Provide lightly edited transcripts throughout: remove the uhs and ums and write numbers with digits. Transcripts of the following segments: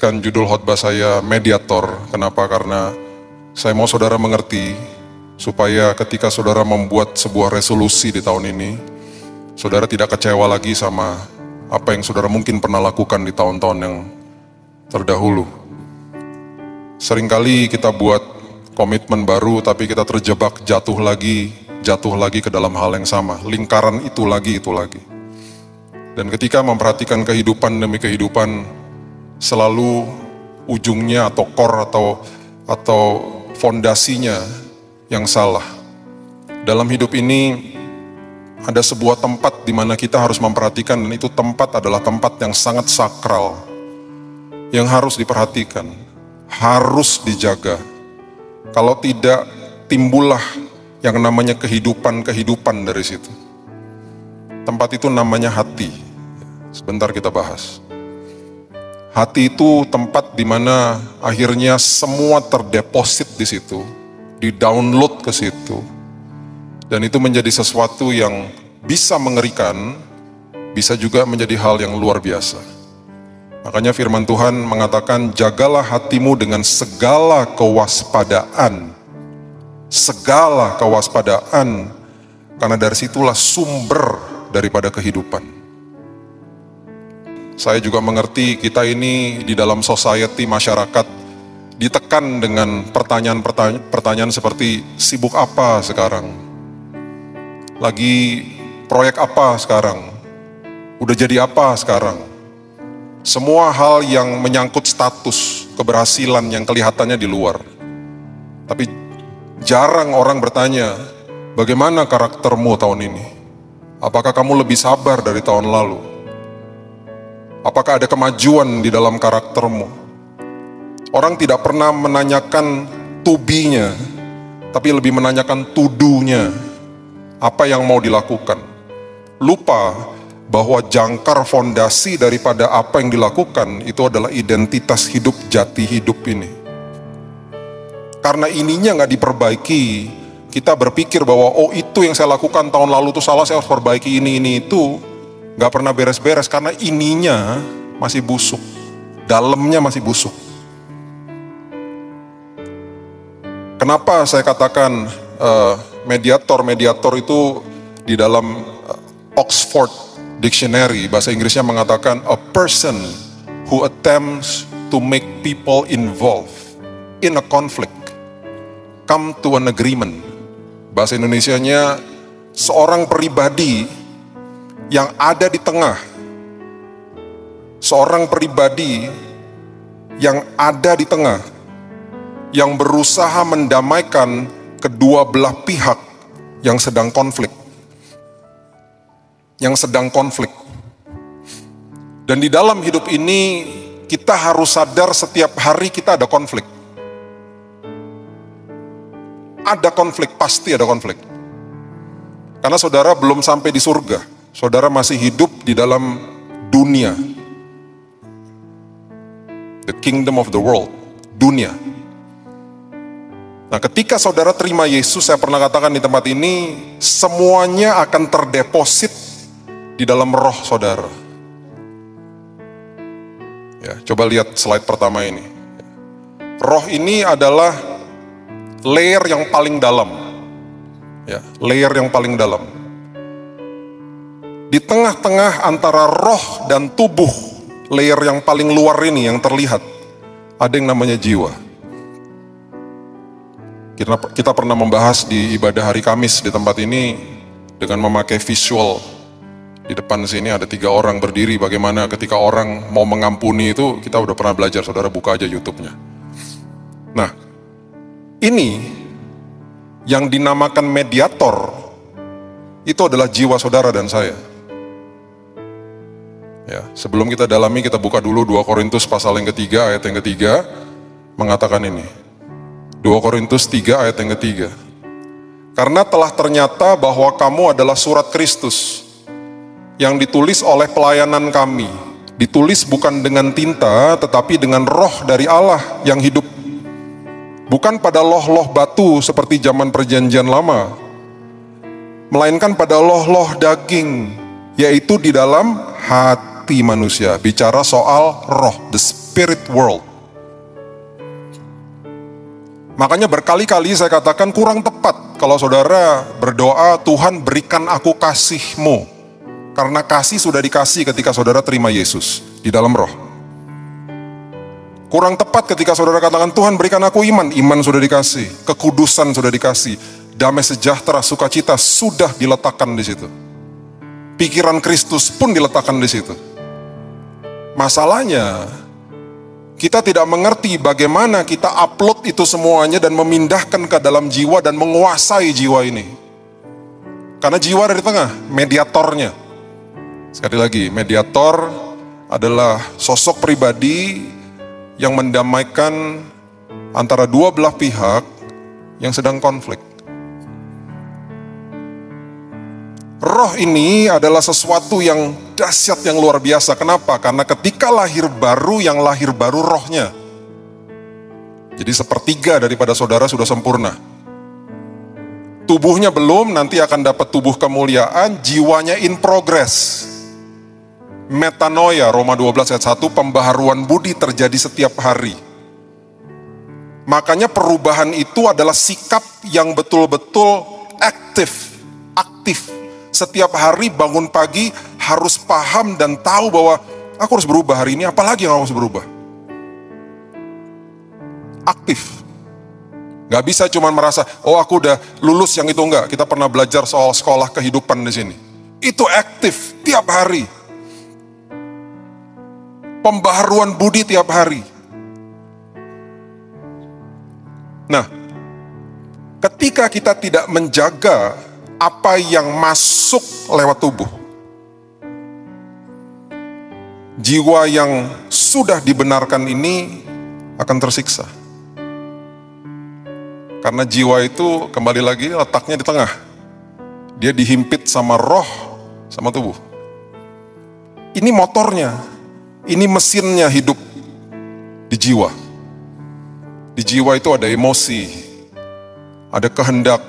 Kan judul khotbah saya mediator. Kenapa? Karena saya mau saudara mengerti supaya ketika saudara membuat sebuah resolusi di tahun ini, saudara tidak kecewa lagi sama apa yang saudara mungkin pernah lakukan di tahun-tahun yang terdahulu. Seringkali kita buat komitmen baru tapi kita terjebak jatuh lagi ke dalam hal yang sama. Lingkaran itu lagi. Dan ketika memperhatikan kehidupan demi kehidupan, selalu ujungnya atau core atau fondasinya yang salah. Dalam hidup ini ada sebuah tempat di mana kita harus memperhatikan, dan itu tempat adalah tempat yang sangat sakral, yang harus diperhatikan, harus dijaga. Kalau tidak, timbullah yang namanya kehidupan dari situ. Tempat itu namanya hati. Sebentar kita bahas. Hati itu tempat di mana akhirnya semua terdeposit di situ, di-download ke situ. Dan itu menjadi sesuatu yang bisa mengerikan, bisa juga menjadi hal yang luar biasa. Makanya firman Tuhan mengatakan, jagalah hatimu dengan segala kewaspadaan. Segala kewaspadaan, karena dari situlah sumber daripada kehidupan. Saya juga mengerti kita ini di dalam society, masyarakat, ditekan dengan pertanyaan seperti, sibuk apa sekarang? Lagi proyek apa sekarang? Udah jadi apa sekarang? Semua hal yang menyangkut status, keberhasilan yang kelihatannya di luar. Tapi jarang orang bertanya, bagaimana karaktermu tahun ini? Apakah kamu lebih sabar dari tahun lalu? Apakah ada kemajuan di dalam karaktermu? Orang tidak pernah menanyakan to be-nya, tapi lebih menanyakan to do-nya. Apa yang mau dilakukan? Lupa bahwa jangkar fondasi daripada apa yang dilakukan itu adalah identitas hidup, jati hidup ini. Karena ininya nggak diperbaiki, kita berpikir bahwa oh itu yang saya lakukan tahun lalu itu salah, saya harus perbaiki ini itu. Nggak pernah beres-beres karena ininya masih busuk, dalamnya masih busuk. Kenapa saya katakan mediator itu di dalam Oxford Dictionary, bahasa Inggrisnya mengatakan a person who attempts to make people involved in a conflict come to an agreement. Bahasa Indonesianya seorang pribadi yang ada di tengah. Seorang pribadi yang ada di tengah, yang berusaha mendamaikan kedua belah pihak yang sedang konflik. Dan di dalam hidup ini kita harus sadar setiap hari kita ada konflik. Ada konflik, pasti ada konflik. Karena saudara belum sampai di surga, saudara masih hidup di dalam dunia. The kingdom of the world, dunia. Nah, ketika saudara terima Yesus, saya pernah katakan di tempat ini, semuanya akan terdeposit di dalam roh saudara. Ya, coba lihat slide pertama ini. Roh ini adalah layer yang paling dalam. Ya, layer yang paling dalam. Di tengah-tengah antara roh dan tubuh, layer yang paling luar ini yang terlihat, ada yang namanya jiwa. Kita pernah membahas di ibadah hari Kamis di tempat ini dengan memakai visual. Di depan sini ada 3 orang berdiri, bagaimana ketika orang mau mengampuni itu, kita udah pernah belajar, saudara buka aja YouTube-nya. Nah, ini yang dinamakan mediator, itu adalah jiwa saudara dan saya. Ya, sebelum kita dalami, kita buka dulu 2 Korintus pasal yang ketiga, ayat yang ketiga, mengatakan ini. 2 Korintus 3 ayat yang ketiga. Karena telah ternyata bahwa kamu adalah surat Kristus, yang ditulis oleh pelayanan kami, ditulis bukan dengan tinta, tetapi dengan roh dari Allah yang hidup. Bukan pada loh-loh batu seperti zaman perjanjian lama, melainkan pada loh-loh daging, yaitu di dalam hati hati manusia. Bicara soal roh, the spirit world. Makanya berkali-kali saya katakan kurang tepat kalau saudara berdoa, Tuhan berikan aku kasih-Mu. Karena kasih sudah dikasih ketika saudara terima Yesus di dalam roh. Kurang tepat ketika saudara katakan, Tuhan berikan aku iman. Iman sudah dikasih, kekudusan sudah dikasih, damai sejahtera, sukacita sudah diletakkan di situ. Pikiran Kristus pun diletakkan di situ. Masalahnya, kita tidak mengerti bagaimana kita upload itu semuanya dan memindahkan ke dalam jiwa dan menguasai jiwa ini. Karena jiwa ada di tengah, mediatornya. Sekali lagi, mediator adalah sosok pribadi yang mendamaikan antara dua belah pihak yang sedang konflik. Roh ini adalah sesuatu yang dahsyat, yang luar biasa. Kenapa? Karena ketika lahir baru, yang lahir baru rohnya. Jadi sepertiga daripada saudara sudah sempurna. Tubuhnya belum, nanti akan dapat tubuh kemuliaan, jiwanya in progress. Metanoia, Roma 12 ayat 1, pembaharuan budi terjadi setiap hari. Makanya perubahan itu adalah sikap yang betul-betul aktif. Setiap hari bangun pagi harus paham dan tahu bahwa aku harus berubah hari ini, apalagi yang harus berubah. Aktif. Gak bisa cuma merasa, oh aku udah lulus yang itu, enggak. Kita pernah belajar soal sekolah kehidupan di sini. Itu aktif tiap hari. Pembaharuan budi tiap hari. Nah, ketika kita tidak menjaga apa yang masuk lewat tubuh, jiwa yang sudah dibenarkan ini akan tersiksa. Karena jiwa itu kembali lagi letaknya di tengah. Dia dihimpit sama roh, sama tubuh. Ini motornya. Ini mesinnya hidup di jiwa. Di jiwa itu ada emosi, ada kehendak,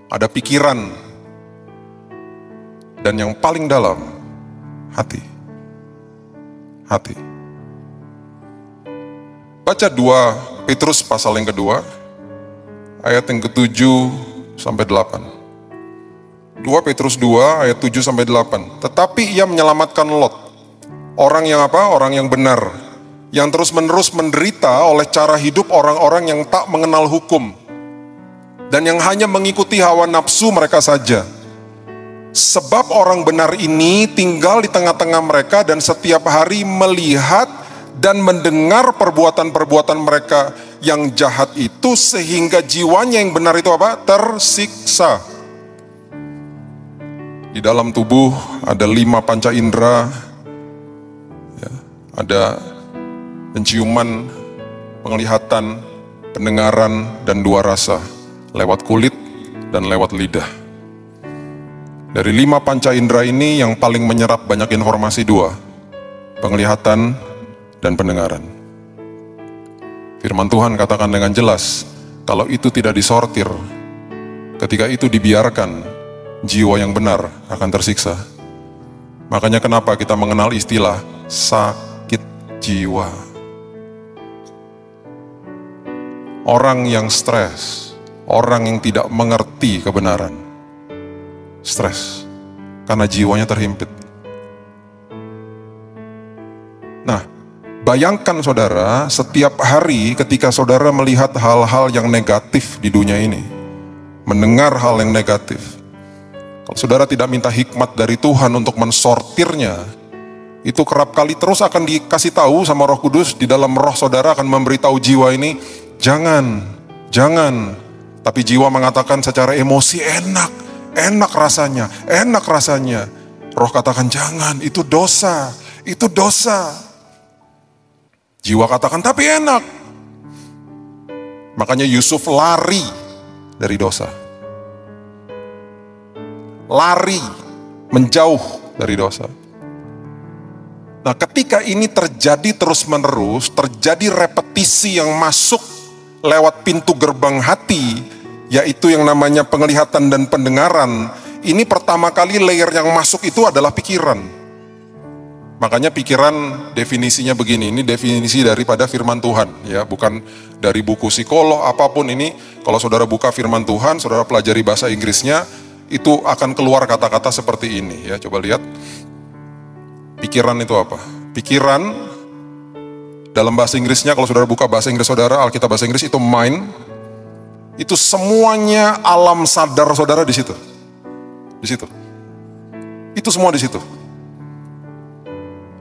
ada pikiran, dan yang paling dalam, hati. Hati. Baca 2 Petrus pasal yang kedua, ayat yang ke-7 sampai 8. 2 Petrus 2 ayat 7 sampai 8. Tetapi ia menyelamatkan Lot. Orang yang apa? Orang yang benar. Yang terus-menerus menderita oleh cara hidup orang-orang yang tak mengenal hukum. Dan yang hanya mengikuti hawa nafsu mereka saja. Sebab orang benar ini tinggal di tengah-tengah mereka dan setiap hari melihat dan mendengar perbuatan-perbuatan mereka yang jahat itu, sehingga jiwanya yang benar itu apa? Tersiksa. Di dalam tubuh ada 5 panca indera. Ada penciuman, penglihatan, pendengaran, dan 2 rasa. Lewat kulit dan lewat lidah. Dari 5 panca indera ini yang paling menyerap banyak informasi 2. Penglihatan dan pendengaran. Firman Tuhan katakan dengan jelas, kalau itu tidak disortir, ketika itu dibiarkan, jiwa yang benar akan tersiksa. Makanya kenapa kita mengenal istilah sakit jiwa. Orang yang stres, orang yang tidak mengerti kebenaran, stres karena jiwanya terhimpit. Nah, bayangkan saudara, setiap hari ketika saudara melihat hal-hal yang negatif di dunia ini, mendengar hal yang negatif, kalau saudara tidak minta hikmat dari Tuhan untuk mensortirnya, itu kerap kali terus akan dikasih tahu sama Roh Kudus. Di dalam roh saudara akan memberitahu jiwa ini, jangan. Tapi jiwa mengatakan secara emosi, enak rasanya. Roh katakan jangan, itu dosa. Jiwa katakan tapi enak. Makanya Yusuf lari dari dosa. Lari, menjauh dari dosa. Nah, ketika ini terjadi terus-menerus, terjadi repetisi yang masuk lewat pintu gerbang hati, yaitu yang namanya penglihatan dan pendengaran. Ini pertama kali layer yang masuk itu adalah pikiran. Makanya pikiran definisinya begini, ini definisi daripada firman Tuhan ya, bukan dari buku psikolog apapun ini. Kalau saudara buka firman Tuhan, saudara pelajari bahasa Inggrisnya, itu akan keluar kata-kata seperti ini ya. Coba lihat. Pikiran itu apa? Pikiran dalam bahasa Inggrisnya, kalau saudara buka bahasa Inggris saudara, Alkitab bahasa Inggris itu mind. Itu semuanya alam sadar saudara di situ. Di situ. Itu semua di situ.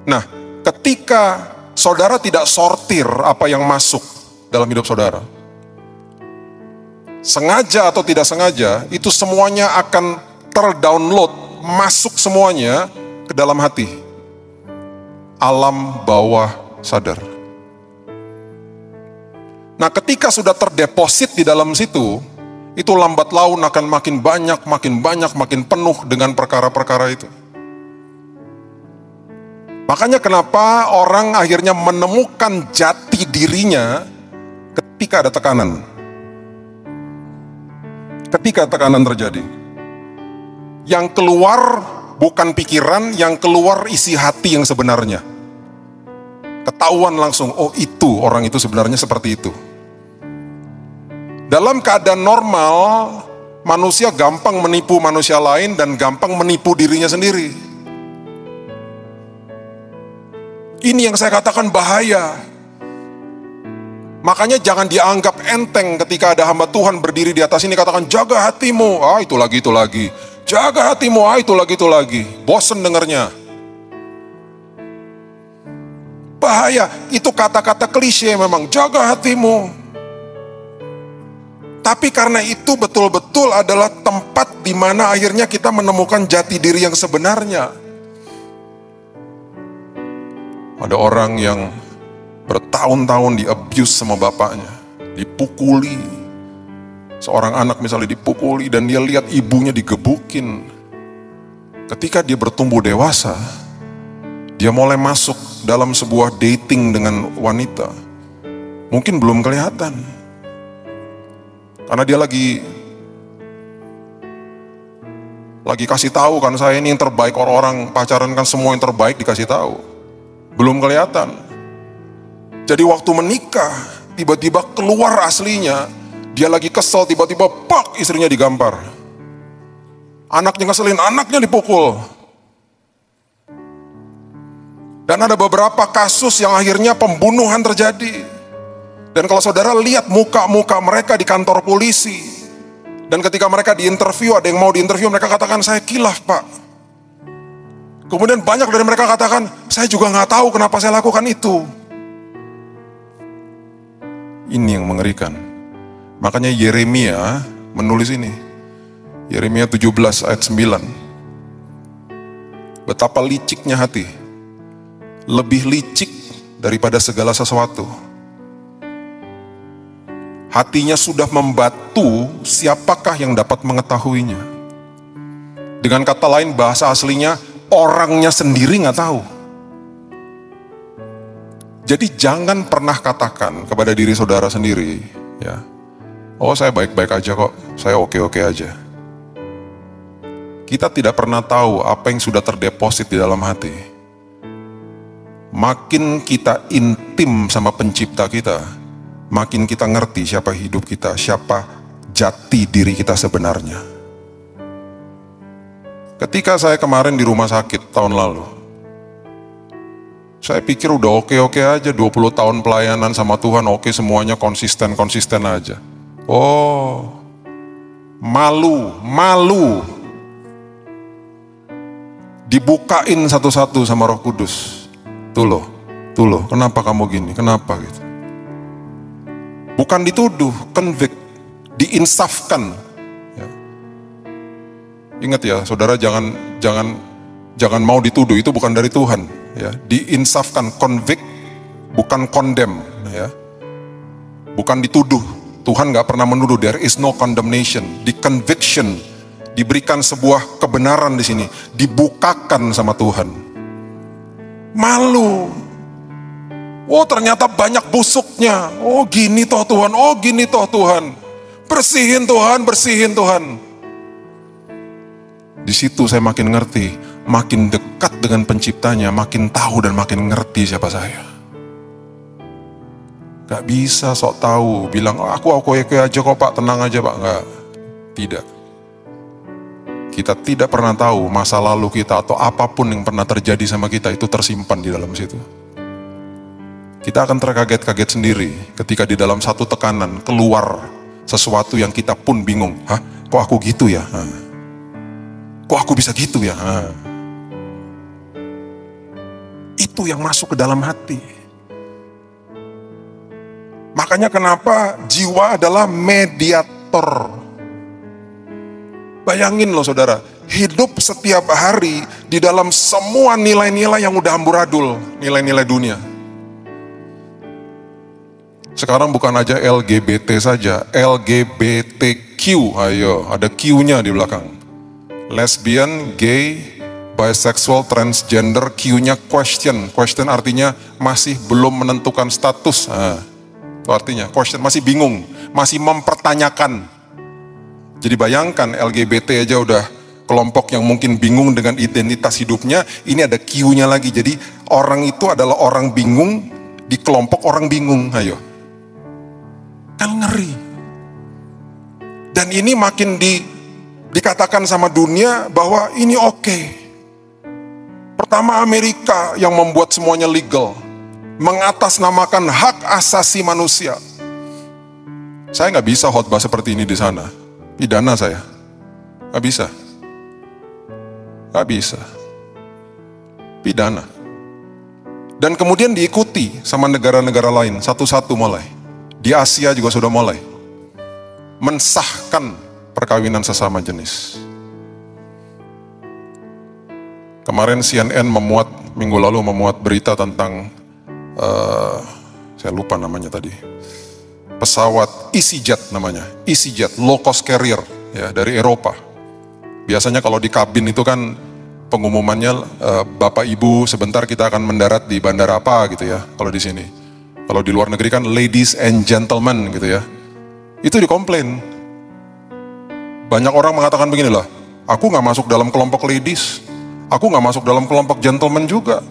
Nah, ketika saudara tidak sortir apa yang masuk dalam hidup saudara, sengaja atau tidak sengaja, itu semuanya akan terdownload, masuk semuanya ke dalam hati. Alam bawah sadar. Nah, ketika sudah terdeposit di dalam situ, itu lambat laun akan makin banyak, makin penuh dengan perkara-perkara itu. Makanya kenapa orang akhirnya menemukan jati dirinya ketika ada tekanan. Ketika tekanan terjadi. Yang keluar bukan pikiran, yang keluar isi hati yang sebenarnya. Ketahuan langsung, oh itu, orang itu sebenarnya seperti itu. Dalam keadaan normal, manusia gampang menipu manusia lain dan gampang menipu dirinya sendiri. Ini yang saya katakan bahaya. Makanya jangan dianggap enteng ketika ada hamba Tuhan berdiri di atas ini katakan jaga hatimu. Ah itu lagi. Jaga hatimu, ah itu lagi. Bosen dengarnya. Bahaya, itu kata-kata klise memang, jaga hatimu. Tapi karena itu betul-betul adalah tempat di mana akhirnya kita menemukan jati diri yang sebenarnya. Ada orang yang bertahun-tahun di-abuse sama bapaknya, dipukuli. Seorang anak misalnya dipukuli dan dia lihat ibunya digebukin. Ketika dia bertumbuh dewasa, dia mulai masuk dalam sebuah dating dengan wanita. Mungkin belum kelihatan. Karena dia lagi kasih tahu kan, saya ini yang terbaik, orang-orang pacaran kan semua yang terbaik dikasih tahu. Belum kelihatan. Jadi waktu menikah, tiba-tiba keluar aslinya, dia lagi kesel, tiba-tiba pak, istrinya digampar. Anaknya ngeselin, anaknya dipukul. Dan ada beberapa kasus yang akhirnya pembunuhan terjadi. Dan kalau saudara lihat muka-muka mereka di kantor polisi, dan ketika mereka diinterview, ada yang mau diinterview, mereka katakan, saya kilaf pak. Kemudian banyak dari mereka katakan, saya juga gak tahu kenapa saya lakukan itu. Ini yang mengerikan. Makanya Yeremia menulis ini. Yeremia 17 ayat 9. Betapa liciknya hati. Lebih licik daripada segala sesuatu. Hatinya sudah membatu, siapakah yang dapat mengetahuinya? Dengan kata lain, bahasa aslinya, orangnya sendiri gak tahu. Jadi jangan pernah katakan kepada diri saudara sendiri, ya, oh saya baik-baik aja kok, saya oke-oke aja. Kita tidak pernah tahu apa yang sudah terdeposit di dalam hati. Makin kita intim sama pencipta kita, makin kita ngerti siapa hidup kita, siapa jati diri kita sebenarnya. Ketika saya kemarin di rumah sakit tahun lalu, saya pikir udah oke-oke aja, 20 tahun pelayanan sama Tuhan, oke semuanya konsisten aja. Oh, malu. Dibukain satu-satu sama Roh Kudus. Tuh loh, kenapa kamu gini, kenapa gitu. Bukan dituduh, convict, diinsafkan. Ya. Ingat ya, saudara jangan mau dituduh, itu bukan dari Tuhan. Ya, diinsafkan, convict, bukan condemn, ya. Bukan dituduh. Tuhan gak pernah menuduh, there is no condemnation. Di conviction, diberikan sebuah kebenaran di sini, dibukakan sama Tuhan. Malu. Oh ternyata banyak busuknya. Oh gini toh Tuhan, oh gini toh Tuhan. Bersihin Tuhan. Di situ saya makin ngerti, makin dekat dengan penciptanya, makin tahu dan makin ngerti siapa saya. Gak bisa sok tahu, bilang aku aja kok Pak, tenang aja Pak. Enggak, tidak. Kita tidak pernah tahu masa lalu kita atau apapun yang pernah terjadi sama kita itu tersimpan di dalam situ. Kita akan terkaget-kaget sendiri ketika di dalam satu tekanan keluar sesuatu yang kita pun bingung. Hah? Kok aku gitu ya? Kok aku bisa gitu ya? Itu yang masuk ke dalam hati. Makanya kenapa jiwa adalah mediator. Bayangin loh saudara, hidup setiap hari di dalam semua nilai-nilai yang udah amburadul, nilai-nilai dunia. Sekarang bukan aja LGBT saja, LGBTQ, ayo ada Q-nya di belakang. Lesbian, gay, bisexual, transgender, Q-nya question. Question artinya masih belum menentukan status. Itu artinya question, masih bingung, masih mempertanyakan. Jadi bayangkan LGBT aja udah kelompok yang mungkin bingung dengan identitas hidupnya, ini ada Q-nya lagi. Jadi orang itu adalah orang bingung di kelompok orang bingung, ayo. Kan ngeri. Dan ini makin dikatakan sama dunia bahwa ini oke. Pertama Amerika yang membuat semuanya legal, mengatasnamakan hak asasi manusia. Saya nggak bisa khotbah seperti ini di sana, pidana saya, nggak bisa, pidana. Dan kemudian diikuti sama negara-negara lain, satu-satu mulai. Di Asia juga sudah mulai mensahkan perkawinan sesama jenis. Kemarin CNN minggu lalu memuat berita tentang saya lupa namanya tadi, pesawat EasyJet namanya, EasyJet low cost carrier ya dari Eropa. Biasanya kalau di kabin itu kan pengumumannya Bapak Ibu sebentar kita akan mendarat di bandara apa gitu ya kalau di sini. Kalau di luar negeri kan ladies and gentlemen gitu ya. Itu dikomplain. Banyak orang mengatakan begini loh, aku gak masuk dalam kelompok ladies, aku gak masuk dalam kelompok gentleman juga.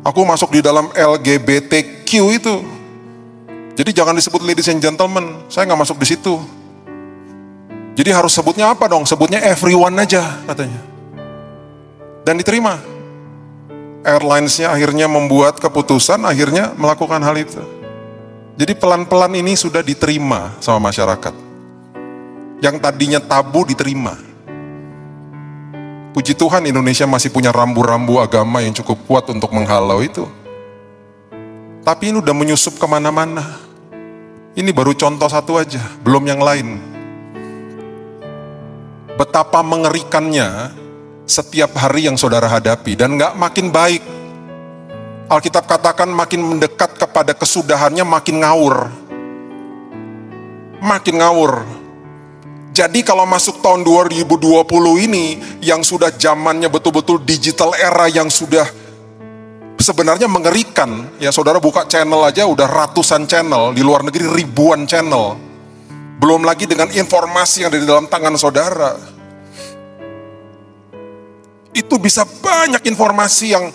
Aku masuk di dalam LGBTQ itu. Jadi jangan disebut ladies and gentlemen, saya gak masuk di situ. Jadi harus sebutnya apa dong? Sebutnya everyone aja katanya. Dan diterima. Airlines-nya akhirnya membuat keputusan, akhirnya melakukan hal itu. Jadi pelan-pelan ini sudah diterima sama masyarakat. Yang tadinya tabu diterima. Puji Tuhan Indonesia masih punya rambu-rambu agama yang cukup kuat untuk menghalau itu. Tapi ini udah menyusup kemana-mana. Ini baru contoh satu aja, belum yang lain. Betapa mengerikannya setiap hari yang saudara hadapi dan gak makin baik. Alkitab katakan makin mendekat kepada kesudahannya makin ngawur. Makin ngawur. Jadi kalau masuk tahun 2020 ini yang sudah zamannya betul-betul digital era yang sudah sebenarnya mengerikan. Ya saudara buka channel aja udah ratusan channel, di luar negeri ribuan channel. Belum lagi dengan informasi yang ada di dalam tangan saudara. Itu bisa banyak informasi yang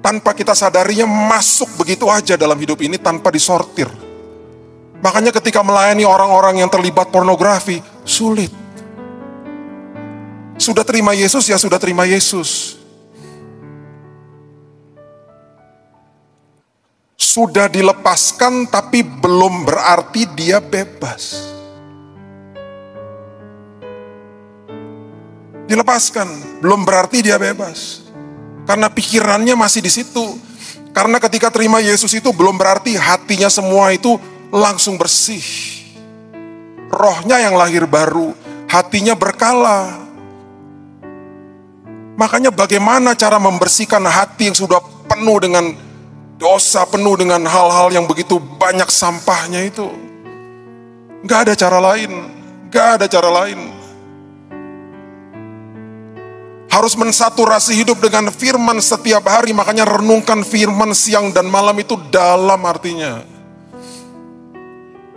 tanpa kita sadarinya masuk begitu aja dalam hidup ini tanpa disortir. Makanya ketika melayani orang-orang yang terlibat pornografi, sulit. Sudah terima Yesus ya sudah terima Yesus. Sudah dilepaskan tapi belum berarti dia bebas. Dilepaskan, belum berarti dia bebas. Karena pikirannya masih di situ. Karena ketika terima Yesus itu belum berarti hatinya semua itu langsung bersih. Rohnya yang lahir baru, hatinya berkala. Makanya bagaimana cara membersihkan hati yang sudah penuh dengan dosa, penuh dengan hal-hal yang begitu banyak sampahnya itu. Gak ada cara lain, gak ada cara lain. Harus mensaturasi hidup dengan firman setiap hari. Makanya renungkan firman siang dan malam itu dalam artinya.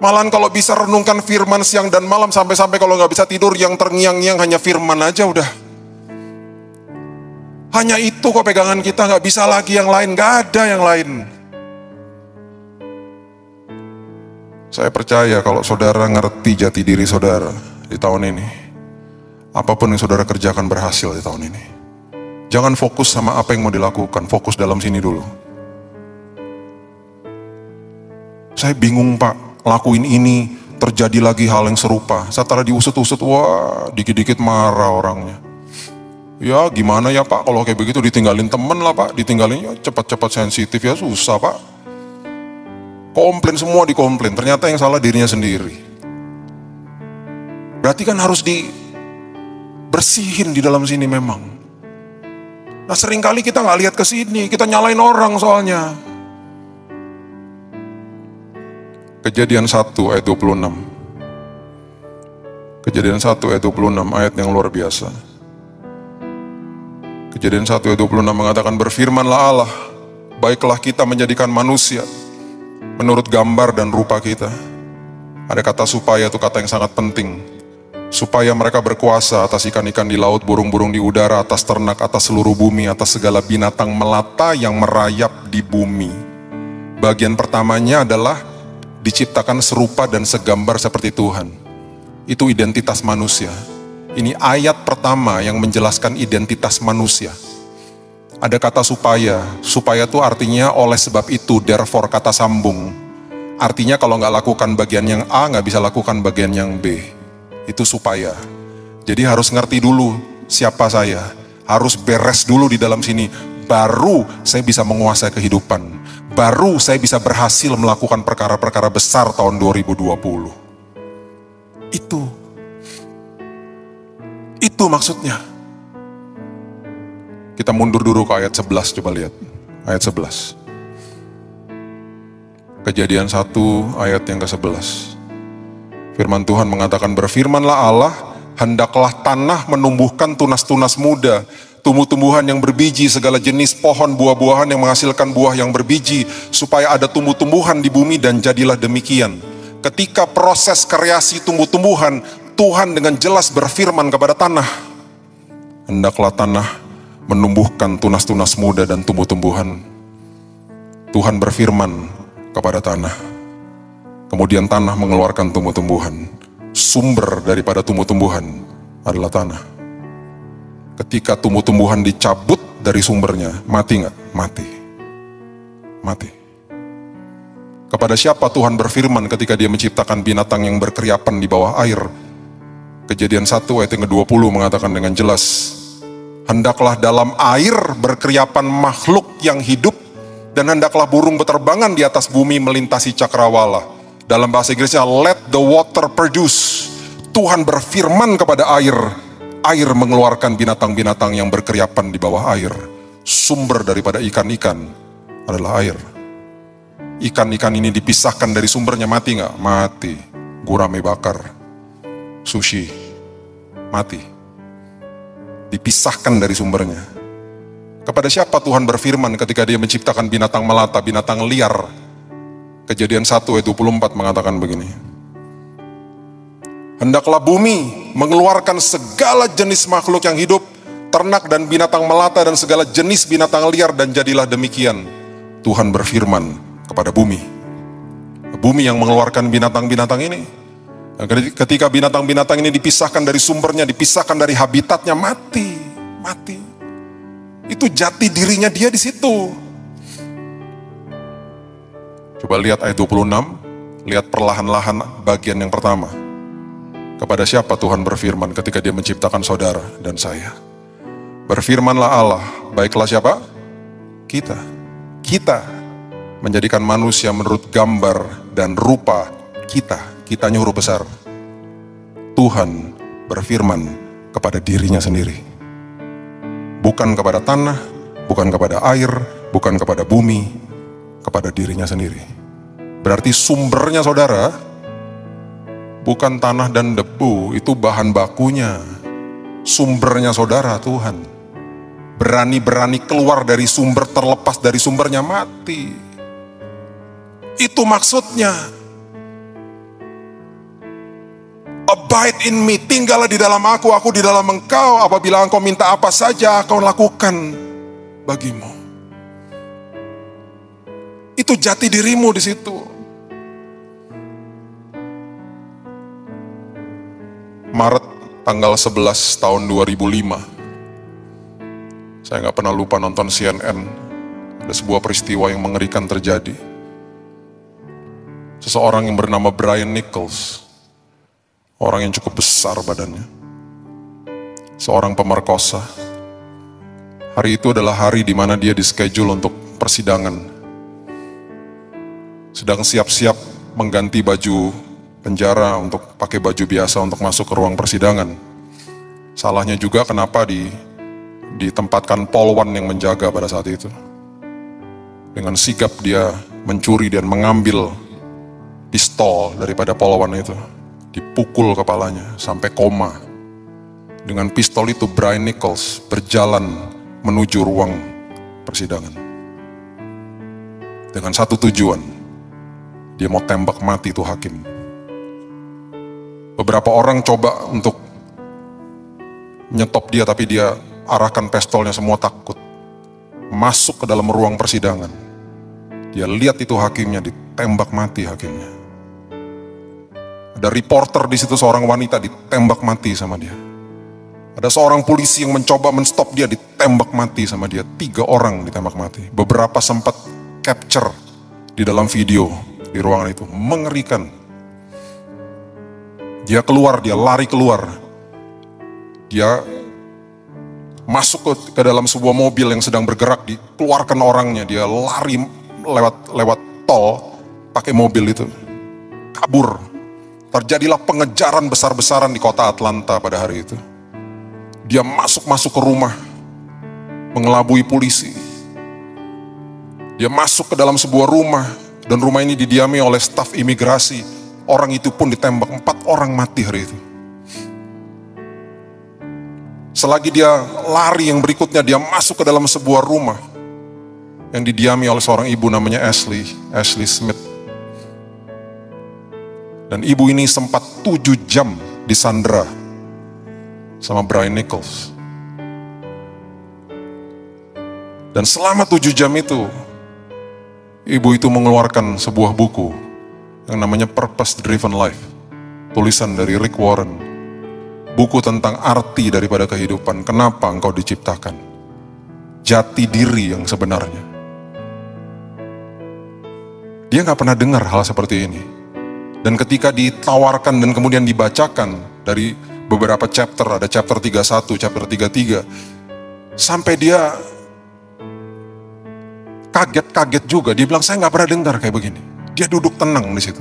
Malahan kalau bisa renungkan firman siang dan malam. Sampai-sampai kalau gak bisa tidur yang terngiang-ngiang hanya firman aja udah. Hanya itu kok pegangan kita, gak bisa lagi yang lain, gak ada yang lain. Saya percaya kalau saudara ngerti jati diri saudara di tahun ini, apapun yang saudara kerjakan berhasil di tahun ini. Jangan fokus sama apa yang mau dilakukan, fokus dalam sini dulu. Saya bingung Pak, lakuin ini, terjadi lagi hal yang serupa. Setelah diusut-usut, wah dikit-dikit marah orangnya. Ya gimana ya Pak, kalau kayak begitu ditinggalin temen lah Pak, ditinggalin ya cepat-cepat sensitif ya susah Pak. Komplain semua dikomplain, ternyata yang salah dirinya sendiri. Berarti kan harus dibersihin di dalam sini memang. Nah seringkali kita nggak lihat ke sini, kita nyalain orang soalnya. Kejadian 1 ayat 26. Kejadian 1 ayat 26, ayat yang luar biasa. Kejadian 1 ayat 26 mengatakan, berfirmanlah Allah, baiklah kita menjadikan manusia menurut gambar dan rupa kita. Ada kata supaya, itu kata yang sangat penting. Supaya mereka berkuasa atas ikan-ikan di laut, burung-burung di udara, atas ternak, atas seluruh bumi, atas segala binatang melata yang merayap di bumi. Bagian pertamanya adalah diciptakan serupa dan segambar seperti Tuhan. Itu identitas manusia. Ini ayat pertama yang menjelaskan identitas manusia. Ada kata supaya itu artinya oleh sebab itu, therefore kata sambung. Artinya kalau nggak lakukan bagian yang A, nggak bisa lakukan bagian yang B. Itu supaya. Jadi harus ngerti dulu siapa saya. Harus beres dulu di dalam sini. Baru saya bisa menguasai kehidupan. Baru saya bisa berhasil melakukan perkara-perkara besar tahun 2020. Itu maksudnya. Kita mundur dulu ke ayat 11, coba lihat. Ayat 11. Kejadian 1 ayat yang ke-11. Firman Tuhan mengatakan, berfirmanlah Allah, hendaklah tanah menumbuhkan tunas-tunas muda, tumbuh-tumbuhan yang berbiji, segala jenis pohon buah-buahan yang menghasilkan buah yang berbiji, supaya ada tumbuh-tumbuhan di bumi, dan jadilah demikian. Ketika proses kreasi tumbuh-tumbuhan, Tuhan dengan jelas berfirman kepada tanah, hendaklah tanah menumbuhkan tunas-tunas muda dan tumbuh-tumbuhan. Tuhan berfirman kepada tanah. Kemudian tanah mengeluarkan tumbuh-tumbuhan. Sumber daripada tumbuh-tumbuhan adalah tanah. Ketika tumbuh-tumbuhan dicabut dari sumbernya, mati nggak? Mati. Kepada siapa Tuhan berfirman ketika dia menciptakan binatang yang berkeriapan di bawah air? Kejadian 1 ayat yang ke-20 mengatakan dengan jelas, hendaklah dalam air berkeriapan makhluk yang hidup, dan hendaklah burung beterbangan di atas bumi melintasi cakrawala. Dalam bahasa Inggrisnya, let the water produce. Tuhan berfirman kepada air, air mengeluarkan binatang-binatang yang berkeriapan di bawah air. Sumber daripada ikan-ikan adalah air. Ikan-ikan ini dipisahkan dari sumbernya, mati nggak? Mati. Gurame bakar, sushi, mati. Dipisahkan dari sumbernya. Kepada siapa Tuhan berfirman ketika dia menciptakan binatang melata, binatang liar? Kejadian 1 ayat 24 mengatakan begini, hendaklah bumi mengeluarkan segala jenis makhluk yang hidup, ternak dan binatang melata dan segala jenis binatang liar, dan jadilah demikian. Tuhan berfirman kepada bumi. Bumi yang mengeluarkan binatang-binatang ini. Ketika binatang-binatang ini dipisahkan dari sumbernya, dipisahkan dari habitatnya, mati. Itu jati dirinya dia di situ. Coba lihat ayat 26, lihat perlahan-lahan bagian yang pertama. Kepada siapa Tuhan berfirman ketika dia menciptakan saudara dan saya? Berfirmanlah Allah, baiklah siapa? Kita menjadikan manusia menurut gambar dan rupa kita. Kitanya huruf besar. Tuhan berfirman kepada dirinya sendiri. Bukan kepada tanah, bukan kepada air, bukan kepada bumi, kepada dirinya sendiri. Berarti sumbernya saudara, bukan tanah dan debu, itu bahan bakunya. Sumbernya saudara Tuhan. Berani-berani keluar dari sumber, terlepas dari sumbernya, mati. Itu maksudnya. Abide in me, tinggallah di dalam aku di dalam engkau. Apabila engkau minta apa saja, kau lakukan. bagimu. Itu jati dirimu di situ. Maret tanggal 11 tahun 2005. Saya nggak pernah lupa nonton CNN. Ada sebuah peristiwa yang mengerikan terjadi. Seseorang yang bernama Brian Nichols. Orang yang cukup besar badannya. Seorang pemerkosa. Hari itu adalah hari di mana dia di-schedule untuk persidangan. Sedang siap-siap mengganti baju penjara untuk pakai baju biasa untuk masuk ke ruang persidangan. Salahnya juga kenapa ditempatkan polwan yang menjaga pada saat itu. Dengan sigap dia mencuri dan mengambil pistol daripada polwan itu. Dipukul kepalanya sampai koma. Dengan pistol itu Brian Nichols berjalan menuju ruang persidangan. Dengan satu tujuan, dia mau tembak mati itu hakim. Beberapa orang coba untuk nyetop dia, tapi dia arahkan pistolnya, semua takut. Masuk ke dalam ruang persidangan. Dia lihat itu hakimnya, ditembak mati hakimnya. Ada reporter di situ, seorang wanita ditembak mati sama dia. Ada seorang polisi yang mencoba menstop dia, ditembak mati sama dia. 3 orang ditembak mati. Beberapa sempat capture di dalam video di ruangan itu. Mengerikan. Dia keluar, dia lari keluar. Dia masuk ke dalam sebuah mobil yang sedang bergerak, dikeluarkan orangnya. Dia lari lewat tol pakai mobil itu. Kabur. Terjadilah pengejaran besar-besaran di kota Atlanta pada hari itu. Dia masuk ke rumah, mengelabui polisi. Dia masuk ke dalam sebuah rumah, dan rumah ini didiami oleh staf imigrasi. Orang itu pun ditembak, 4 orang mati hari itu. Selagi dia lari, yang berikutnya dia masuk ke dalam sebuah rumah yang didiami oleh seorang ibu namanya Ashley Smith. Dan ibu ini sempat 7 jam disandera sama Brian Nichols. Dan selama 7 jam itu, ibu itu mengeluarkan sebuah buku yang namanya Purpose Driven Life. Tulisan dari Rick Warren. Buku tentang arti daripada kehidupan. Kenapa engkau diciptakan. Jati diri yang sebenarnya. Dia gak pernah dengar hal seperti ini. Dan ketika ditawarkan dan kemudian dibacakan dari beberapa chapter, ada chapter 31, chapter 33, sampai dia kaget juga. Dia bilang, saya gak pernah dengar kayak begini. Dia duduk tenang di situ.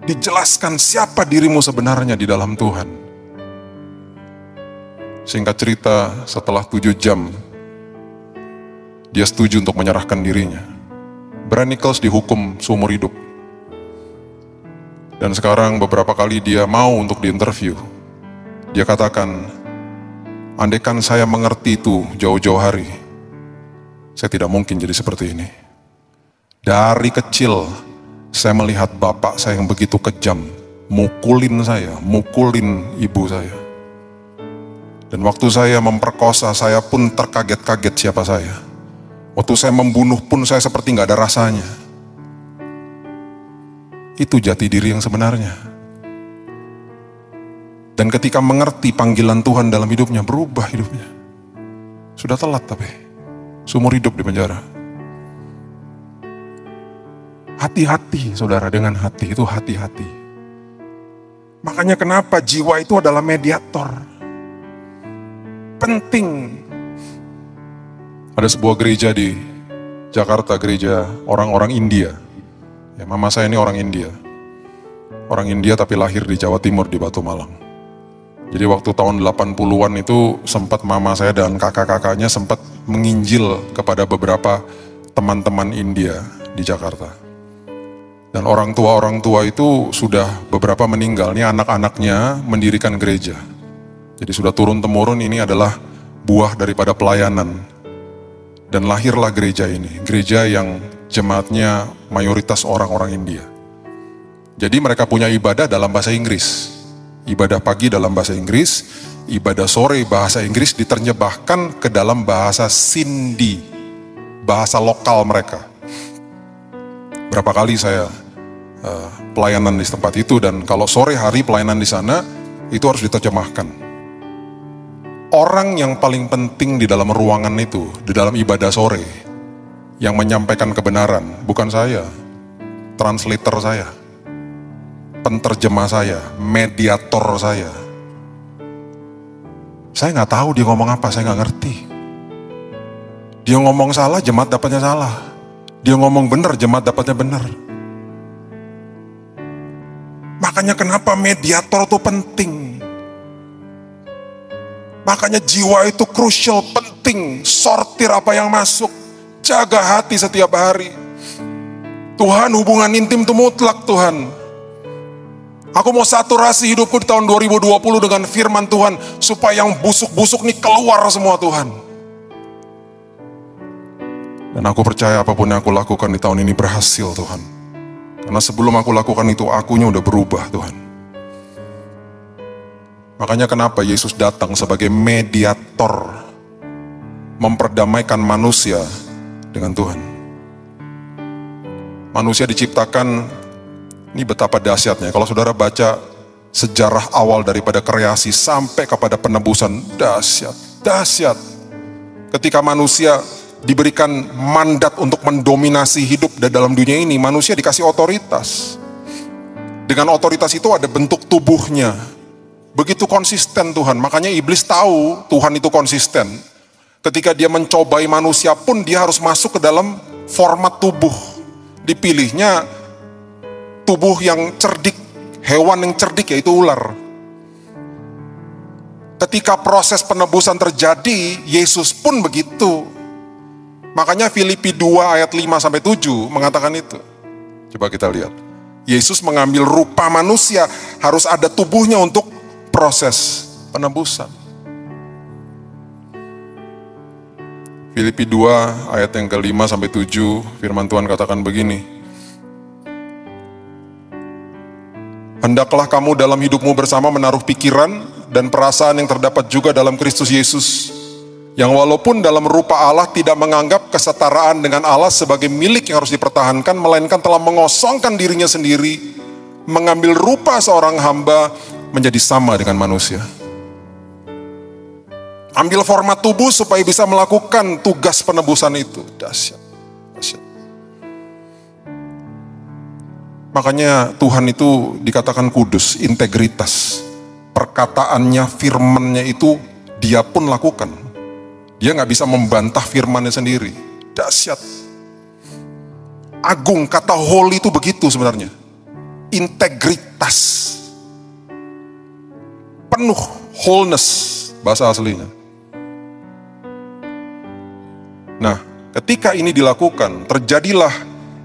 Dijelaskan siapa dirimu sebenarnya di dalam Tuhan. Singkat cerita, setelah 7 jam, dia setuju untuk menyerahkan dirinya. Brian Nichols dihukum seumur hidup. Dan sekarang beberapa kali dia mau untuk diinterview. Dia katakan, andaikan saya mengerti itu jauh-jauh hari, saya tidak mungkin jadi seperti ini. Dari kecil, saya melihat bapak saya yang begitu kejam, mukulin saya, mukulin ibu saya. Dan waktu saya memperkosa, saya pun terkaget-kaget siapa saya. Waktu saya membunuh pun saya seperti gak ada rasanya. Itu jati diri yang sebenarnya. Dan ketika mengerti panggilan Tuhan dalam hidupnya, berubah hidupnya. Sudah telat tapi, seumur hidup di penjara. Hati-hati saudara, dengan hati itu hati-hati. Makanya kenapa jiwa itu adalah mediator. Penting. Ada sebuah gereja di Jakarta, gereja orang-orang India. Ya, mama saya ini orang India. Orang India tapi lahir di Jawa Timur di Batu Malang. Jadi waktu tahun 80-an itu sempat mama saya dan kakak-kakaknya sempat menginjil kepada beberapa teman-teman India di Jakarta. Dan orang tua itu sudah beberapa meninggal. Ini anak-anaknya mendirikan gereja. Jadi sudah turun-temurun, ini adalah buah daripada pelayanan. Dan lahirlah gereja ini. Gereja yang jemaatnya mayoritas orang-orang India. Jadi mereka punya ibadah dalam bahasa Inggris. Ibadah pagi dalam bahasa Inggris, ibadah sore bahasa Inggris diterjemahkan ke dalam bahasa Sindhi, bahasa lokal mereka. Berapa kali saya pelayanan di tempat itu, dan kalau sore hari pelayanan di sana itu harus diterjemahkan. Orang yang paling penting di dalam ruangan itu, di dalam ibadah sore, yang menyampaikan kebenaran bukan saya, translator saya, penterjemah saya, mediator saya. Saya nggak tahu dia ngomong apa, saya nggak ngerti. Dia ngomong salah, jemaat dapatnya salah. Dia ngomong benar, jemaat dapatnya benar. Makanya kenapa mediator itu penting. Makanya jiwa itu krusial, penting. Sortir apa yang masuk. Jaga hati setiap hari. Tuhan, hubungan intim itu mutlak Tuhan. Aku mau saturasi hidupku di tahun 2020 dengan firman Tuhan. Supaya yang busuk-busuk nih keluar semua Tuhan. Dan aku percaya apapun yang aku lakukan di tahun ini berhasil Tuhan. Karena sebelum aku lakukan itu, akunya udah berubah Tuhan. Makanya kenapa Yesus datang sebagai mediator, memperdamaikan manusia dengan Tuhan. Manusia diciptakan, ini betapa dahsyatnya. Kalau saudara baca sejarah awal daripada kreasi sampai kepada penebusan, dahsyat. Ketika manusia diberikan mandat untuk mendominasi hidup dalam dunia ini, manusia dikasih otoritas. Dengan otoritas itu ada bentuk tubuhnya. Begitu konsisten Tuhan. Makanya iblis tahu Tuhan itu konsisten. Ketika dia mencobai manusia pun dia harus masuk ke dalam format tubuh. Dipilihnya tubuh yang cerdik, hewan yang cerdik, yaitu ular. Ketika proses penebusan terjadi, Yesus pun begitu. Makanya Filipi 2 ayat 5-7 mengatakan itu. Coba kita lihat. Yesus mengambil rupa manusia, harus ada tubuhnya untuk proses penebusan. Filipi 2 ayat yang ke-5-7, firman Tuhan katakan begini. Hendaklah kamu dalam hidupmu bersama menaruh pikiran dan perasaan yang terdapat juga dalam Kristus Yesus, yang walaupun dalam rupa Allah tidak menganggap kesetaraan dengan Allah sebagai milik yang harus dipertahankan, melainkan telah mengosongkan dirinya sendiri, mengambil rupa seorang hamba, menjadi sama dengan manusia. Ambil format tubuh supaya bisa melakukan tugas penebusan itu. Dahsyat. Makanya Tuhan itu dikatakan kudus, integritas. Perkataannya, firman-Nya itu dia pun lakukan. Dia nggak bisa membantah firman-Nya sendiri. Dahsyat. Agung, kata holy itu begitu sebenarnya. Integritas. Penuh, wholeness, bahasa aslinya. Nah, ketika ini dilakukan, terjadilah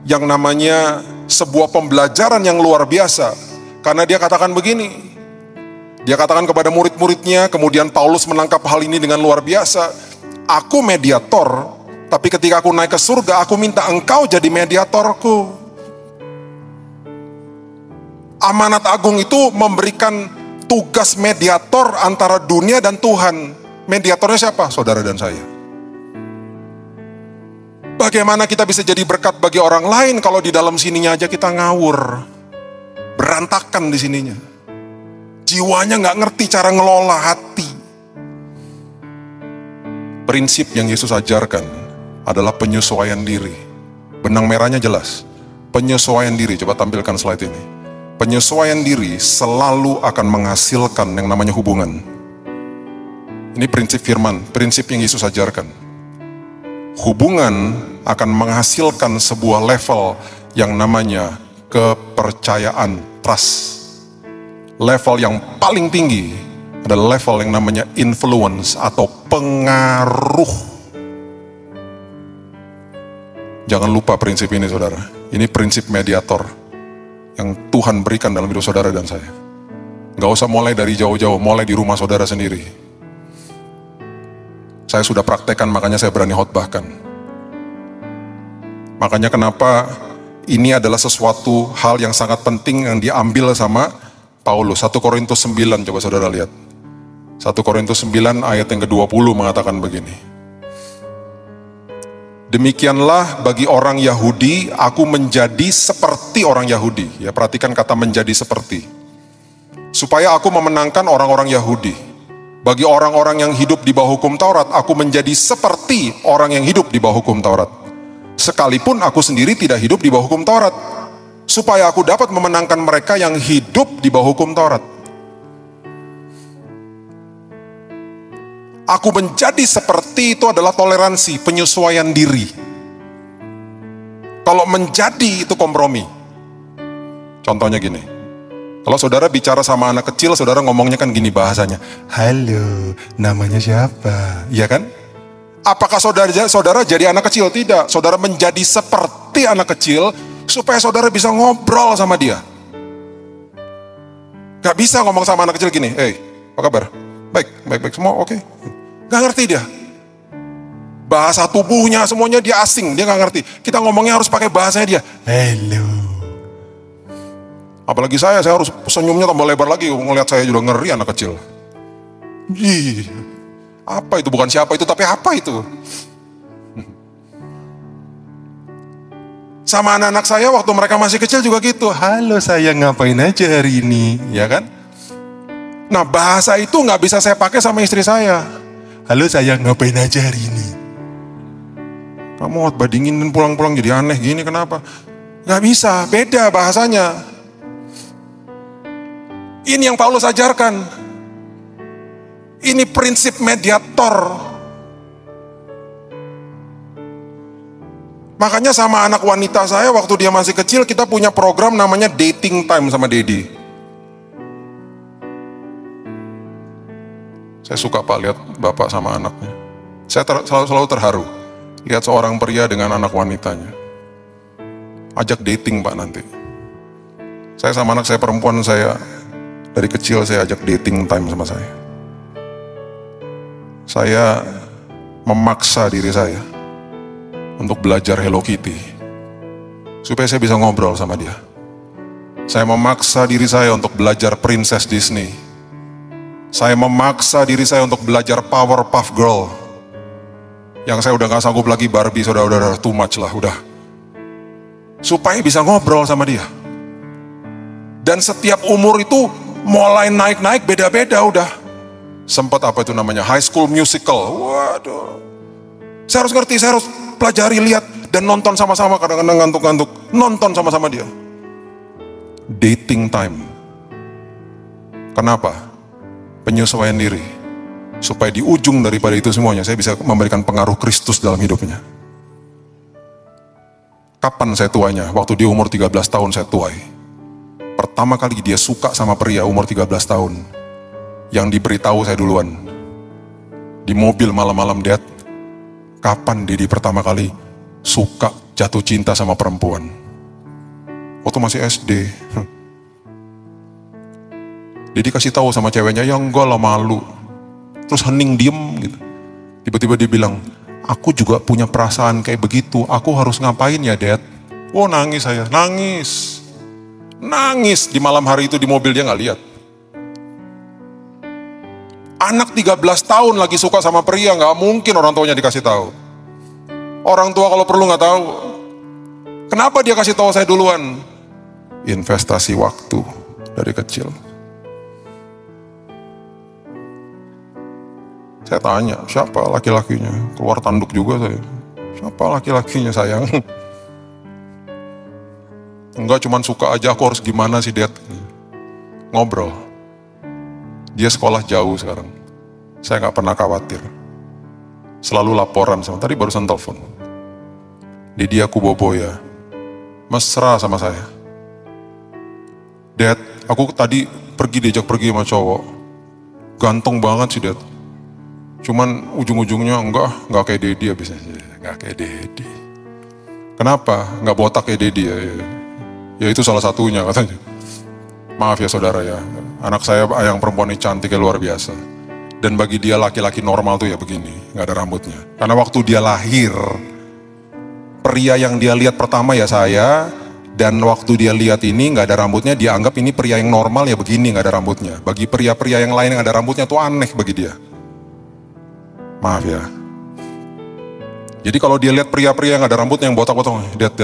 yang namanya sebuah pembelajaran yang luar biasa. Karena dia katakan begini. Dia katakan kepada murid-muridnya, kemudian Paulus menangkap hal ini dengan luar biasa. Aku mediator, tapi ketika aku naik ke surga, aku minta engkau jadi mediatorku. Amanat agung itu memberikan tugas mediator antara dunia dan Tuhan. Mediatornya siapa? Saudara dan saya. Bagaimana kita bisa jadi berkat bagi orang lain kalau di dalam sininya aja kita ngawur, berantakan di sininya. Jiwanya nggak ngerti cara ngelola hati. Prinsip yang Yesus ajarkan adalah penyesuaian diri. Benang merahnya jelas. Penyesuaian diri, coba tampilkan slide ini. Penyesuaian diri selalu akan menghasilkan yang namanya hubungan. Ini prinsip firman, prinsip yang Yesus ajarkan. Hubungan akan menghasilkan sebuah level yang namanya kepercayaan, trust. Level yang paling tinggi adalah level yang namanya influence atau pengaruh. Jangan lupa prinsip ini saudara. Ini prinsip mediator yang Tuhan berikan dalam hidup saudara dan saya. Gak usah mulai dari jauh-jauh, mulai di rumah saudara sendiri. Saya sudah praktekkan, makanya saya berani khotbahkan. Makanya kenapa ini adalah sesuatu hal yang sangat penting yang diambil sama Paulus. 1 Korintus 9, coba saudara lihat. 1 1 Korintus 9 ayat yang ke-20 mengatakan begini. Demikianlah bagi orang Yahudi, aku menjadi seperti orang Yahudi. Ya, perhatikan kata menjadi seperti. Supaya aku memenangkan orang-orang Yahudi. Bagi orang-orang yang hidup di bawah hukum Taurat, aku menjadi seperti orang yang hidup di bawah hukum Taurat. Sekalipun aku sendiri tidak hidup di bawah hukum Taurat. Supaya aku dapat memenangkan mereka yang hidup di bawah hukum Taurat. Aku menjadi seperti itu adalah toleransi, penyesuaian diri. Kalau menjadi itu kompromi. Contohnya gini. Kalau saudara bicara sama anak kecil, saudara ngomongnya kan gini bahasanya. Halo, namanya siapa? Iya kan? Apakah saudara jadi anak kecil? Tidak. Saudara menjadi seperti anak kecil supaya saudara bisa ngobrol sama dia. Gak bisa ngomong sama anak kecil gini. Hey, apa kabar? Baik semua, oke. Gak ngerti dia. Bahasa tubuhnya semuanya dia asing, dia gak ngerti. Kita ngomongnya harus pakai bahasanya dia. Hello. Apalagi saya harus senyumnya tambah lebar lagi. Ngeliat saya juga ngeri anak kecil. Ih, apa itu? Bukan siapa itu, tapi apa itu? Sama anak-anak saya waktu mereka masih kecil juga gitu. Halo sayang, ngapain aja hari ini? Ya kan? Nah, bahasa itu gak bisa saya pakai sama istri saya. Halo sayang, ngapain aja hari ini? Kamu khotbah dingin dan pulang-pulang jadi aneh gini, kenapa? Gak bisa, beda bahasanya. Ini yang Paulus ajarkan. Ini prinsip mediator. Makanya sama anak wanita saya waktu dia masih kecil, kita punya program namanya dating time sama Dedi. Saya suka Pak lihat bapak sama anaknya. Saya selalu terharu lihat seorang pria dengan anak wanitanya. Ajak dating Pak nanti. Saya sama anak saya perempuan, saya dari kecil saya ajak dating time sama saya. Saya memaksa diri saya untuk belajar Hello Kitty supaya saya bisa ngobrol sama dia. Saya memaksa diri saya untuk belajar Princess Disney. Saya memaksa diri saya untuk belajar Powerpuff Girl. Yang saya udah gak sanggup lagi Barbie, udah too much lah, udah. Supaya bisa ngobrol sama dia. Dan setiap umur itu mulai naik-naik beda-beda udah. Sempat apa itu namanya, High School Musical. Waduh. Saya harus ngerti, saya harus pelajari, lihat, dan nonton sama-sama, kadang-kadang ngantuk-ngantuk. Nonton sama-sama dia. Dating time. Kenapa? Penyesuaian diri. Supaya di ujung daripada itu semuanya, saya bisa memberikan pengaruh Kristus dalam hidupnya. Kapan saya tuanya? Waktu dia umur 13 tahun saya tuai. Pertama kali dia suka sama pria umur 13 tahun. Yang diberitahu saya duluan. Di mobil malam-malam, Dad. Kapan Dedi pertama kali suka jatuh cinta sama perempuan? Waktu masih SD. Dedi kasih tahu sama ceweknya, ya enggak lah, malu. Terus hening diem gitu. Tiba-tiba dia bilang, aku juga punya perasaan kayak begitu. Aku harus ngapain ya, Dad? Oh, nangis saya, nangis. Nangis di malam hari itu di mobil, dia nggak lihat. Anak 13 tahun lagi suka sama pria, nggak mungkin orang tuanya dikasih tahu. Orang tua kalau perlu nggak tahu. Kenapa dia kasih tahu saya duluan? Investasi waktu dari kecil. Saya tanya, siapa laki-lakinya? Keluar tanduk juga saya. Siapa laki-lakinya sayang? Enggak, cuman suka aja, aku harus gimana sih, Dad? Ngobrol. Dia sekolah jauh sekarang. Saya gak pernah khawatir. Selalu laporan sama, tadi barusan telepon. Dedi aku bobo ya. Mesra sama saya. Dad, aku tadi diajak pergi sama cowok. Ganteng banget sih, Dad. Cuman ujung-ujungnya enggak kayak Dedi habisnya. Enggak kayak Dedi. Kenapa? Enggak botak kayak Dedi ya. Ya itu salah satunya katanya. Maaf ya saudara ya. Anak saya yang perempuan ini cantiknya luar biasa. Dan bagi dia laki-laki normal tuh ya begini. Enggak ada rambutnya. Karena waktu dia lahir, pria yang dia lihat pertama ya saya. Dan waktu dia lihat ini nggak ada rambutnya, dia anggap ini pria yang normal ya begini nggak ada rambutnya. Bagi pria-pria yang lain yang ada rambutnya tuh aneh bagi dia. Maaf ya. Jadi kalau dia lihat pria-pria yang ada rambutnya yang botak-botak, lihat,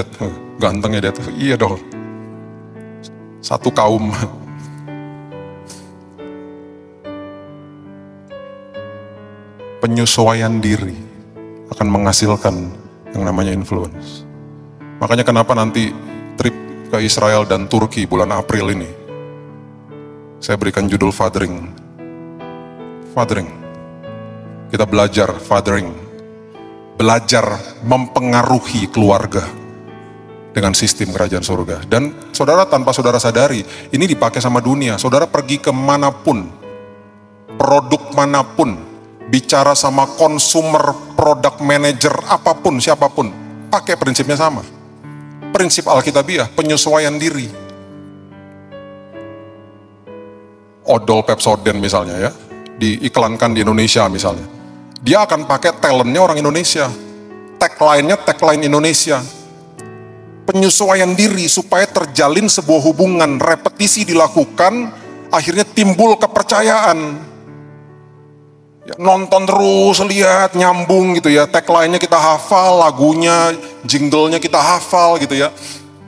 gantengnya dia tuh, iya dong. Satu kaum. Penyesuaian diri akan menghasilkan yang namanya influence. Makanya kenapa nanti trip ke Israel dan Turki bulan April ini, saya berikan judul fathering. Fathering. Kita belajar fathering. Belajar mempengaruhi keluarga dengan sistem kerajaan surga. Dan saudara, tanpa saudara sadari, ini dipakai sama dunia. Saudara pergi kemanapun, produk manapun, bicara sama consumer, product manager, apapun, siapapun, pakai prinsipnya sama. Prinsip Alkitabiah, penyesuaian diri. Odol Pepsodent misalnya ya, diiklankan di Indonesia misalnya. Dia akan pakai talentnya orang Indonesia. Tagline-nya tagline Indonesia. Penyesuaian diri supaya terjalin sebuah hubungan, repetisi dilakukan, akhirnya timbul kepercayaan. Ya, nonton terus, lihat, nyambung gitu ya. Tagline-nya kita hafal, lagunya, jingle-nya kita hafal gitu ya.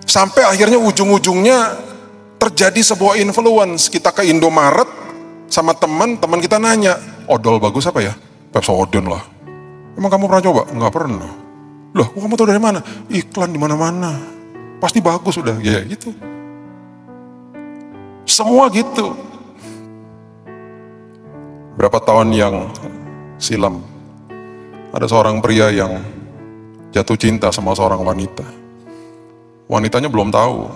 Sampai akhirnya ujung-ujungnya terjadi sebuah influence. Kita ke Indomaret sama teman kita nanya, odol bagus apa ya? Pepsodent lah. Emang kamu pernah coba? Enggak pernah. Loh, kamu tahu dari mana? Iklan di mana-mana. Pasti bagus udah, ya gitu. Semua gitu. Berapa tahun yang silam, ada seorang pria yang jatuh cinta sama seorang wanita. Wanitanya belum tahu.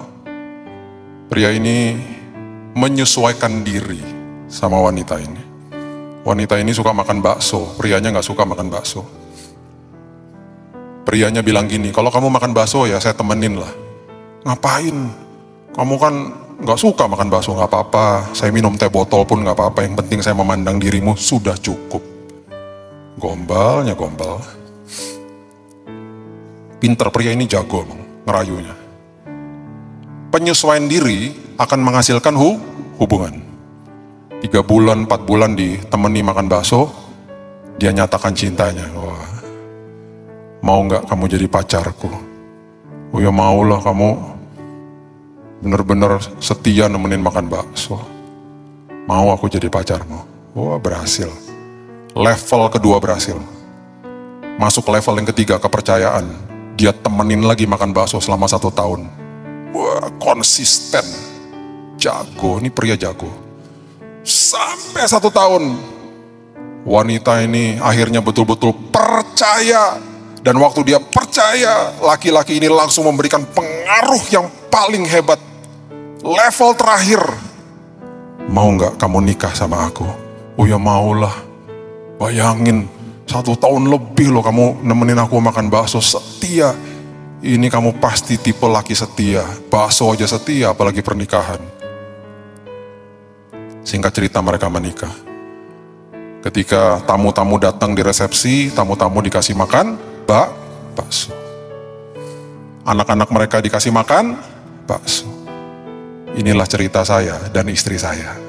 Pria ini menyesuaikan diri sama wanita ini. Wanita ini suka makan bakso, prianya gak suka makan bakso. Prianya bilang gini, kalau kamu makan bakso ya saya temenin lah. Ngapain? Kamu kan gak suka makan bakso, gak apa-apa. Saya minum teh botol pun gak apa-apa, yang penting saya memandang dirimu sudah cukup. Gombalnya gombal. Pinter, pria ini jago ngerayunya. Penyesuaian diri akan menghasilkan hubungan. 3 bulan, 4 bulan ditemani makan bakso, dia nyatakan cintanya. Wah, mau gak kamu jadi pacarku? Oh ya maulah, kamu bener-bener setia nemenin makan bakso. Mau aku jadi pacarmu? Wah, berhasil. Level kedua berhasil. Masuk level yang ketiga, kepercayaan. Dia temenin lagi makan bakso selama 1 tahun. Wah, konsisten. Jago, ini pria jago. Sampai 1 tahun, wanita ini akhirnya betul-betul percaya. Dan waktu dia percaya, laki-laki ini langsung memberikan pengaruh yang paling hebat. Level terakhir, mau gak kamu nikah sama aku? Oh ya maulah. Bayangin, 1 tahun lebih loh kamu nemenin aku makan bakso, setia. Ini kamu pasti tipe laki setia. Bakso aja setia, apalagi pernikahan. Singkat cerita, mereka menikah. Ketika tamu-tamu datang di resepsi, tamu-tamu dikasih makan bakso. Anak-anak mereka dikasih makan bakso. Inilah cerita saya dan istri saya.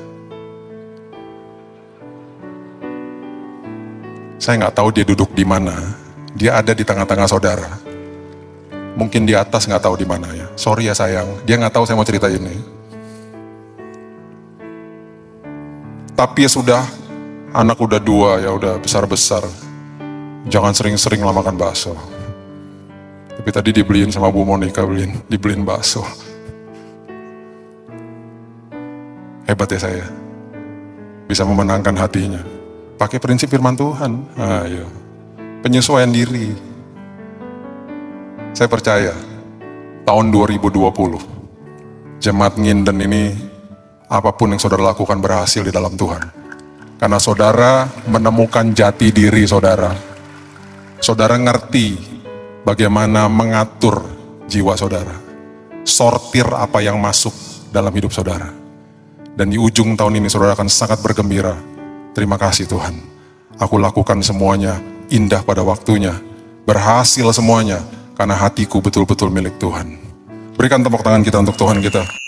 Saya nggak tahu dia duduk di mana. Dia ada di tengah-tengah saudara. Mungkin di atas, nggak tahu di mana ya. Sorry ya sayang, dia nggak tahu saya mau cerita ini. Tapi ya sudah, anak udah 2 ya, udah besar-besar. Jangan sering-sering lah makan bakso. Tapi tadi dibeliin sama Bu Monica, dibeliin bakso. Hebat ya saya. Bisa memenangkan hatinya. Pakai prinsip firman Tuhan. Ayo. Penyesuaian diri. Saya percaya, tahun 2020, Jemaat Nginden ini, apapun yang saudara lakukan berhasil di dalam Tuhan. Karena saudara menemukan jati diri saudara. Saudara ngerti bagaimana mengatur jiwa saudara. Sortir apa yang masuk dalam hidup saudara. Dan di ujung tahun ini saudara akan sangat bergembira. Terima kasih Tuhan. Aku lakukan semuanya indah pada waktunya. Berhasil semuanya karena hatiku betul-betul milik Tuhan. Berikan tepuk tangan kita untuk Tuhan kita.